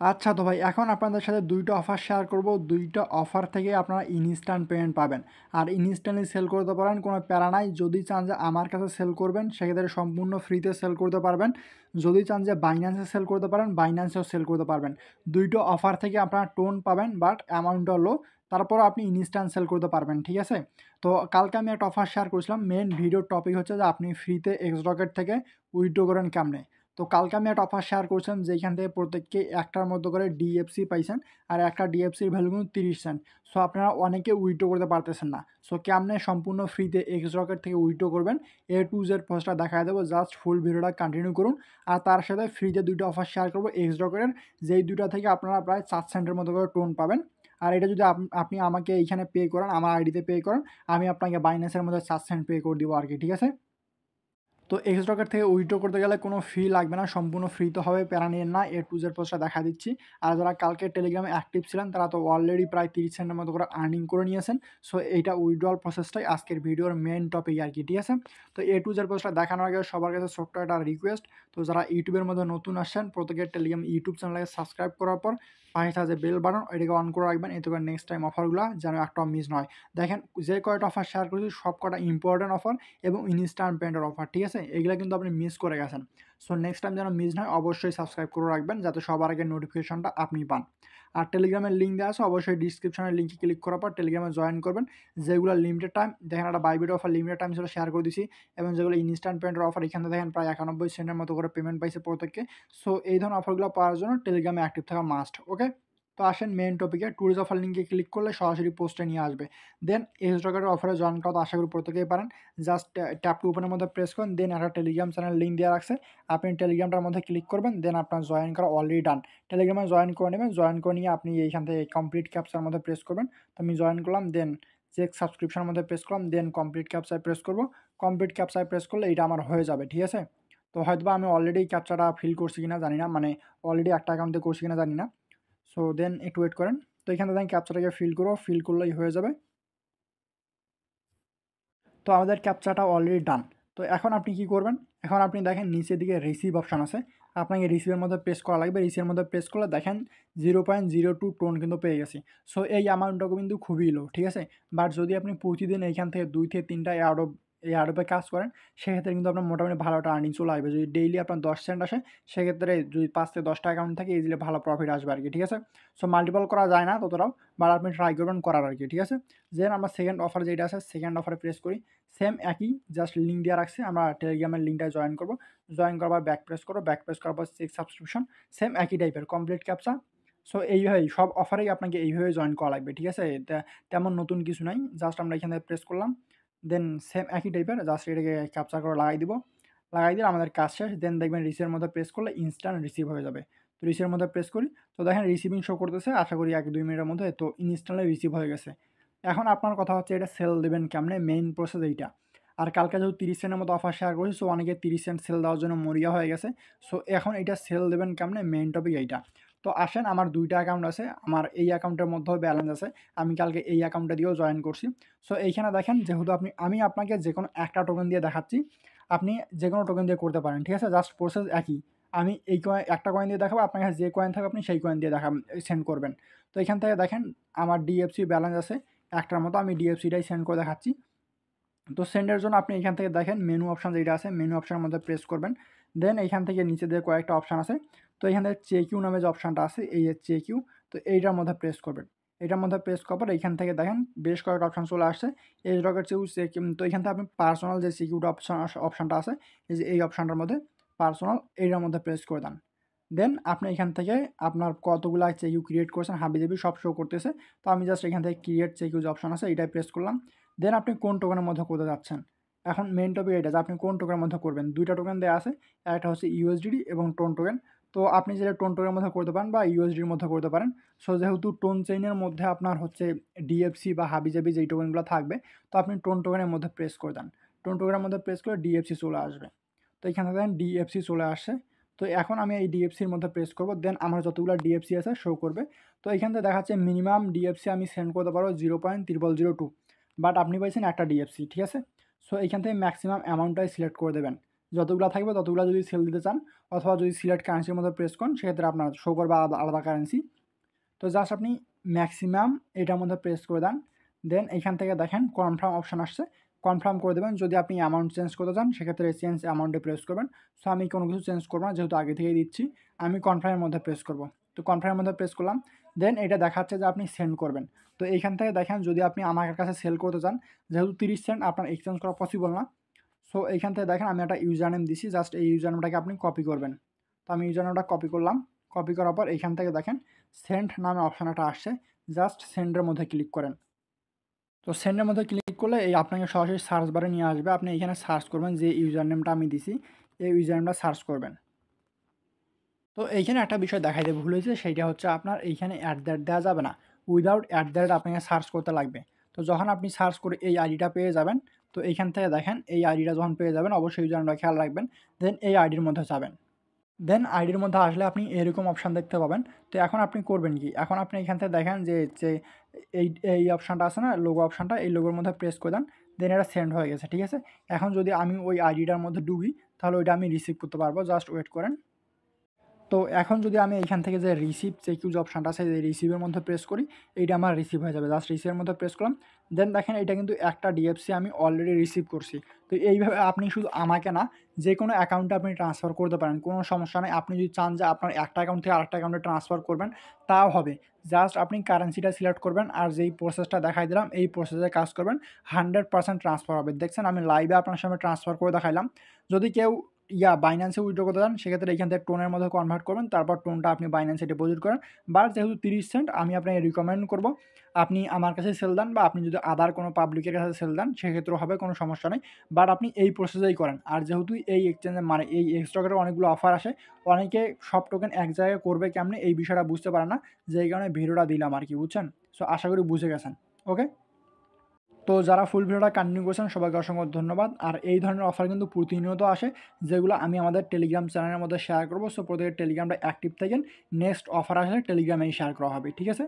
আচ্ছা তো ভাই, এখন আপনাদের সাথে ২টা অফার শেয়ার করব। ২টা অফার থেকে আপনারা ইনস্ট্যান্ট পেমেন্ট পাবেন। আর ইনস্ট্যান্টলি সেল করতে পারেন, কোনো প্যারা নাই। যদি চান যে আমার কাছে সেল করবেন, সেক্ষেত্রে সম্পূর্ণ ফ্রিতে সেল করতে পারবেন। যদি চান যে বাইন্যান্সে সেল করতে পারেন, বাইন্যান্সেও সেল করতে পারবেন। ২টো অফার থেকে আপনারা টোন পাবেন, বাট অ্যামাউন্টটা লো। তারপরও আপনি ইনস্ট্যান্ট সেল করতে পারবেন, ঠিক আছে? তো কালকে আমি একটা অফার শেয়ার করেছিলাম। মেইন ভিডিওর টপিক হচ্ছে যে আপনি ফ্রিতে এক্সরকেট থেকে উইথড্র করেন কেমনে। তো কালকে আমি একটা অফার শেয়ার করছিলাম যেখান থেকে প্রত্যেককে একটার মতো করে ডিএফসি পাইছেন। আর একটা ডিএফসির ভ্যালু কিন্তু 30 সেন্ট। সো আপনারা অনেকে উইথড্র করতে পারতেছেন না। সো কেমনে সম্পূর্ণ ফ্রিতে এক্স রকেট থেকে উইথড্র করবেন, এ টু জেড প্রসেসটা দেখায় দেবো। জাস্ট ফুল ভিডিওটা কন্টিনিউ করুন। আর তার সাথে ফ্রিতে 2টা অফার শেয়ার করবো এক্স রকেটের, যেই 2টা থেকে আপনারা প্রায় 4 সেন্টের মতো করে টোন পাবেন। আর এটা যদি আপনি আমাকে এইখানে পে করেন, আমার আইডিতে পে করেন, আমি আপনাকে বাইন্যান্সের মধ্যে 4 সেন্ট পে করে দিব আর কি, ঠিক আছে? তো এক্স রকেট থেকে উইথড্র করতে গেলে কোনো ফি লাগবে না, সম্পূর্ণ ফ্রিতে হবে, প্যারা নিয়েন না। এ টু জেড প্রসেসটা দেখা দিচ্ছি। আর যারা কালকে টেলিগ্রামে অ্যাক্টিভ ছিলেন তারা তো অলরেডি প্রায় 30 সেন্টের মতো করে আর্নিং করে নিয়েছেন। সো এইটা উইথড্রয়াল প্রসেসটাই আজকের ভিডিওর মেইন টপিক আর কি, ঠিক আছে? তো এ টু জেড প্রসেসটা দেখানোর আগে সবার কাছে ছোট্ট একটা রিকোয়েস্ট। তো যারা ইউটিউবের মধ্যে নতুন আসছেন, প্রত্যেকের টেলিগ্রাম ইউটিউব চ্যানেলকে সাবস্ক্রাইব করার পর পাশে থাকা যে বেল বাটন এটাকে অন করে রাখবেন, এতে করে নেক্সট টাইম অফারগুলো যেন একটাও মিস নয়। দেখেন, যে কয়টা অফার শেয়ার করেছি সব কটা ইম্পর্টেন্ট অফার এবং ইনস্ট্যান্ট পেমেন্টের অফার, ঠিক আছে? এগুলো কিন্তু আপনি মিস করে গেছেন। সো নেক্সট টাইম যেন মিস না হয়, অবশ্যই সাবস্ক্রাইব করে রাখবেন যাতে সবার আগে নোটিফিকেশনটা আপনি পান। আর টেলিগ্রামের লিঙ্ক দেওয়া আছে, অবশ্যই ডিসক্রিপশনের লিঙ্কে ক্লিক করার পর টেলিগ্রামে জয়েন করবেন। যেগুলো লিমিটেড টাইম, দেখেন একটা বাইবিট অফার লিমিটেড টাইম ছিল, শেয়ার করে দিছি। এবং যেগুলো ইনস্ট্যান্ট পেমেন্টের অফার, এখানে দেখেন প্রায় 91 সেন্টের মতো করে পেমেন্ট পাইছে প্রত্যেককে। সো এই ধরনের অফারগুলো পাওয়ার জন্য টেলিগ্রামে অ্যাক্টিভ থাকা মাস্ট, ওকে? তো আসেন মেইন টপিকে। ট্যুরিস্ট অফার লিঙ্কে ক্লিক করলে সরাসরি পোস্টে নিয়ে আসবে। দেন এক্স রকেটের অফারে জয়েন করা তো আশা করি প্রত্যেকেই পারেন। জাস্ট ট্যাপ টু ওপেনের মধ্যে প্রেস করুন, দেন একটা টেলিগ্রাম চ্যানেল লিঙ্ক দেওয়া রাখছে, আপনি টেলিগ্রামটার মধ্যে ক্লিক করবেন, দেন আপনার জয়েন করা অলরেডি ডান। টেলিগ্রামে জয়েন করে নেবেন, জয়েন করে নিয়ে আপনি এইখান থেকে কমপ্লিট ক্যাপচার মধ্যে প্রেস করবেন। তো আমি জয়েন করলাম, দেন চেক সাবস্ক্রিপশনের মধ্যে প্রেস করলাম, দেন কমপ্লিট ক্যাপচায় প্রেস করব। কমপ্লিট ক্যাপচায় প্রেস করলে এটা আমার হয়ে যাবে, ঠিক আছে? তো হয়তোবা আমি অলরেডি ক্যাপচাটা ফিল করছি কিনা জানি না, মানে অলরেডি একটা অ্যাকাউন্টে করছি কিনা জানি না। সো দেন একটু ওয়েট করেন। তো এখানে দেখেন ক্যাপচাটাকে ফিল করবো, ফিল করলেই হয়ে যাবে। তো আমাদের ক্যাপচাটা অলরেডি ডান। তো এখন আপনি কি করবেন? এখন আপনি দেখেন নিচের দিকে রিসিভ অপশান আছে, আপনাকে রিসিভের মধ্যে প্রেস করা লাগবে। রিসিভের মধ্যে প্রেস করলে দেখেন 0.02 টোন কিন্তু পেয়ে গেছি। সো এই অ্যামাউন্টটা কিন্তু খুবই লো, ঠিক আছে? বাট যদি আপনি প্রতিদিন এইখান থেকে 2 থেকে 3টা এয়ারড্রপে কাজ করেন, সেক্ষেত্রে কিন্তু আপনার মোটামুটি ভালো একটা আর্নিং চলে আসবে। যদি ডেইলি আপনার 10 সেন্ট আসে, সেক্ষেত্রে যদি 5 থেকে 10টা অ্যাকাউন্ট থাকে ইজিলি ভালো প্রফিট আসবে আর কি, ঠিক আছে? সো মাল্টিপল করা যায় না ততটাও, বাট আপনি ট্রাই করবেন করার আর কি, ঠিক আছে? দেন আমরা সেকেন্ড অফার যেটা আছে, সেকেন্ড অফারে প্রেস করি। সেম একই, জাস্ট লিঙ্ক দেওয়া রাখছে, আমরা টেলিগ্রামের লিঙ্কটায় জয়েন করব। জয়েন করবার ব্যাক প্রেস করবো, ব্যাক প্রেস করার পর চেক সাবস্ক্রিপশন, সেম একই টাইপের কমপ্লিট ক্যাপচা। সো এইভাবেই সব অফারেই আপনাকে এইভাবে জয়েন করা লাগবে, ঠিক আছে? তেমন নতুন কিছু নাই, জাস্ট আমরা এখানে প্রেস করলাম, দেন সেম একই টাইপের, জাস্ট এটাকে ক্যাপচা করে লাগাই দিব। লাগাই দিলে আমাদের কাজ শেষ। দেন দেখবেন রিসিভের মধ্যে প্রেস করলে ইনস্ট্যান্ট রিসিভ হয়ে যাবে। তো রিসিভের মধ্যে প্রেস করি, তো দেখেন রিসিভিং শো করতেছে, আশা করি 1-2 মিনিটের মধ্যে। তো ইনস্ট্যান্টলি রিসিভ হয়ে গেছে। এখন আপনার কথা হচ্ছে এটা সেল দেবেন কেমনে, মেইন প্রসেস এইটা। আর কালকে যেহেতু 30 সেন্টের মতো অফার শেয়ার করেছি, সো অনেকে 30 সেন্ট সেল দেওয়ার জন্য মরিয়া হয়ে গেছে। সো এখন এটা সেল দেবেন কেমনে, মেইন টপিক এইটা। তো আসেন, আমার 2টা অ্যাকাউন্ট আছে, আমার এই অ্যাকাউন্টের মধ্যেও ব্যালেন্স আছে, আমি কালকে এই অ্যাকাউন্টটা দিয়েও জয়েন করছি। সো এইখানে দেখেন, যেহেতু আমি আপনাকে যে কোনো একটা টোকেন দিয়ে দেখাচ্ছি, আপনি যে কোনো টোকেন দিয়ে করতে পারেন, ঠিক আছে? জাস্ট প্রসেস একই। আমি এই একটা কয়েন দিয়ে দেখাবো, আপনার কাছে যে কয়েন থাকবে আপনি সেই কয়েন দিয়ে সেন্ড করবেন। তো এখান থেকে দেখেন আমার ডিএফসি ব্যালেন্স আছে একটার মতো, আমি ডিএফসিটাই সেন্ড করে দেখাচ্ছি। তো সেন্ডের জন্য আপনি এখান থেকে দেখেন মেনু অপশান যেটা আছে, মেনু অপশানের মধ্যে প্রেস করবেন। দেন এখান থেকে নিচে দিয়ে কয়েকটা অপশান আছে, তো এখান থেকে চেকিউ নামে যে অপশানটা আছে, এই যে চেকিউ, তো এইটার মধ্যে প্রেস করবেন। এটার মধ্যে প্রেস করার পর এখান থেকে দেখেন বেশ কয়েকটা অপশান চলে আসছে, এজ রকেট চেকিউ। তো এখান থেকে আপনি পার্সোনাল যে সিকিউরিটি অপশানটা আছে, এই যে এই অপশানটার মধ্যে পার্সোনাল, এইটার মধ্যে প্রেস করে দেন। দেন আপনি এখান থেকে আপনার কতগুলা চেকিউ ক্রিয়েট করছেন হাবিজাবি সব শো করতেছে। তো আমি জাস্ট এখান থেকে ক্রিয়েট চেকিউ যে অপশান আছে এটাই প্রেস করলাম। দেন আপনি কোন টোকেনের মধ্যে করতে যাচ্ছেন, এখন মেইন টপিক এটা যে আপনি কোন টোকেনের মধ্যে করবেন। 2টা টোকেন দেওয়া আছে, একটা হচ্ছে ইউএসডিডি এবং টোন টোকেন। তো আপনি যেটা টোন টোকেনের মধ্যে করতে পারেন বা ইউএসডির মধ্যে করতে পারেন। সো যেহেতু টোন চেইনের মধ্যে আপনার হচ্ছে ডিএফসি বা হাবিজাবি যেই টোকেনগুলো থাকবে, তো আপনি টোন টোকেনের মধ্যে প্রেস করে দেন। টোন টোকেনের মধ্যে প্রেস করে ডিএফসি চলে আসবে। তো এখানে দেখেন ডিএফসি চলে আসছে। তো এখন আমি এই ডিএফসির মধ্যে প্রেস করব, দেন আমার যতগুলো ডিএফসি আছে শো করবে। তো এখান থেকে দেখাচ্ছে মিনিমাম ডিএফসি আমি সেন্ড করতে পারবো 0.0002, বাট আপনি পাইছেন একটা ডিএফসি, ঠিক আছে? সো এইখান থেকে ম্যাক্সিমাম অ্যামাউন্টটাই সিলেক্ট করে দেবেন। যতগুলো থাকবে ততগুলো যদি সেল দিতে চান, অথবা যদি সিলেক্ট কারেন্সির মধ্যে প্রেস করেন সেক্ষেত্রে আপনার শো করবে আলাদা আলাদা কারেন্সি। তো জাস্ট আপনি ম্যাক্সিমাম এটার মধ্যে প্রেস করে দেন। দেন এখান থেকে দেখেন কনফার্ম অপশান আসছে, কনফার্ম করে দেবেন। যদি আপনি অ্যামাউন্ট চেঞ্জ করতে চান সেক্ষেত্রে চেঞ্জ অ্যামাউন্টে প্রেস করবেন। সো আমি কোনো কিছু চেঞ্জ করবো না, যেহেতু আগে থেকেই দিচ্ছি। আমি কনফার্মের মধ্যে প্রেস করব। তো কনফার্মের মধ্যে প্রেস করলাম। দেন এটা দেখাচ্ছে যে আপনি সেন্ড করবেন। তো এইখান থেকে দেখেন যদি আপনি আমার কাছে সেল করতে চান, যেহেতু 30 সেন্ট আপনার এক্সচেঞ্জ করা পসিবল না। সো এইখান থেকে দেখেন আমি একটা ইউজার নেম দিছি, জাস্ট এই ইউজার নেমটাকে আপনি কপি করবেন। তো আমি ইউজার নেমটা কপি করলাম। কপি করার পর এইখান থেকে দেখেন সেন্ড নামে অপশান একটা আসছে, জাস্ট সেন্ডের মধ্যে ক্লিক করেন। তো সেন্ডের মধ্যে ক্লিক করলে এই আপনাকে সরাসরি সার্চ বারে নিয়ে আসবে। আপনি এখানে সার্চ করবেন যে ইউজার নেমটা আমি দিছি, এই ইউজার নেমটা সার্চ করবেন। তো এইখানে একটা বিষয় দেখাইতে ভুল হয়েছে, সেইটা হচ্ছে আপনার এইখানে অ্যাট দ্যাট দেওয়া যাবে না, উইদাউট অ্যাট দ্যাট আপনাকে সার্চ করতে লাগবে। তো যখন আপনি সার্চ করে এই আইডিটা পেয়ে যাবেন, তো এইখান থেকে দেখেন এই আইডিটা যখন পেয়ে যাবেন অবশ্যই ইউজার নেমটা খেয়াল রাখবেন। দেন এই আইডির মধ্যে যাবেন। দেন আইডির মধ্যে আসলে আপনি এরকম অপশান দেখতে পাবেন। তো এখন আপনি করবেন কি, এখন আপনি এখান থেকে দেখেন যে এই এই অপশানটা আছে না, লোগো অপশানটা, এই লোগোর মধ্যে প্রেস করে দেন। দেন এটা সেন্ড হয়ে গেছে, ঠিক আছে। এখন যদি আমি ওই আইডিটার মধ্যে ঢুকি তাহলে ওইটা আমি রিসিভ করতে পারবো, জাস্ট ওয়েট করেন। তো এখন যদি আমি এইখান থেকে যে রিসিভ চেক যে অপশানটা আছে, এই রিসিভের মধ্যে প্রেস করি, এইটা আমার রিসিভ হয়ে যাবে। জাস্ট রিসিভের মধ্যে প্রেস করলাম। দেন দেখেন এটা কিন্তু একটা ডিএফসি আমি অলরেডি রিসিভ করছি। তো এইভাবে আপনি শুধু আমাকে না, যে কোনো অ্যাকাউন্টে আপনি ট্রান্সফার করতে পারেন, কোনো সমস্যা নেই। আপনি যদি চান যে আপনার একটা অ্যাকাউন্ট থেকে আরেকটা অ্যাকাউন্টে ট্রান্সফার করবেন, তাও হবে। জাস্ট আপনি কারেন্সিটা সিলেক্ট করবেন আর যেই প্রসেসটা দেখাই দিলাম এই প্রসেসে কাজ করবেন, 100% ট্রান্সফার হবে। দেখছেন আমি লাইভে আপনার সামনে ট্রান্সফার করে দেখাইলাম। যদি কেউ বাইন্যান্সে উইথড্র করতে চান সেক্ষেত্রে এখান থেকে টোনের মধ্যে কনভার্ট করবেন, তারপর টোনটা আপনি বাইন্যান্সে ডিপোজিট করেন। বা যেহেতু 30 সেন্ট আমি আপনাকে রিকমেন্ড করব আপনি আমার কাছে সেল দেন, বা আপনি যদি আদার কোনো পাবলিকের কাছে সেল দেন সেক্ষেত্রেও হবে, কোনো সমস্যা নেই। বাট আপনি এই প্রসেসেই করেন। আর যেহেতু এই এক্সচেঞ্জে মানে এই স্টকের অনেকগুলো অফার আসে, অনেকে সব টোকেন এক জায়গায় করবে কেমনে এই বিষয়টা বুঝতে পারে না, যেই কারণে ভিডিওটা দিলাম আর কি, বুঝছেন। সো আশা করি বুঝে গেছেন। ওকে, তো যারা ফুল ভিডিওটা কন্টিনিউ করছেন সবাইকে অসংখ্য ধন্যবাদ। আর এই ধরনের অফার কিন্তু প্রতিনিয়ত আসে, যেগুলো আমি আমাদের টেলিগ্রাম চ্যানেলের মধ্যে শেয়ার করবো। সো প্রত্যেকের টেলিগ্রামটা অ্যাক্টিভ থাকেন, নেক্সট অফার আসলে টেলিগ্রামেই শেয়ার করা হবে, ঠিক আছে।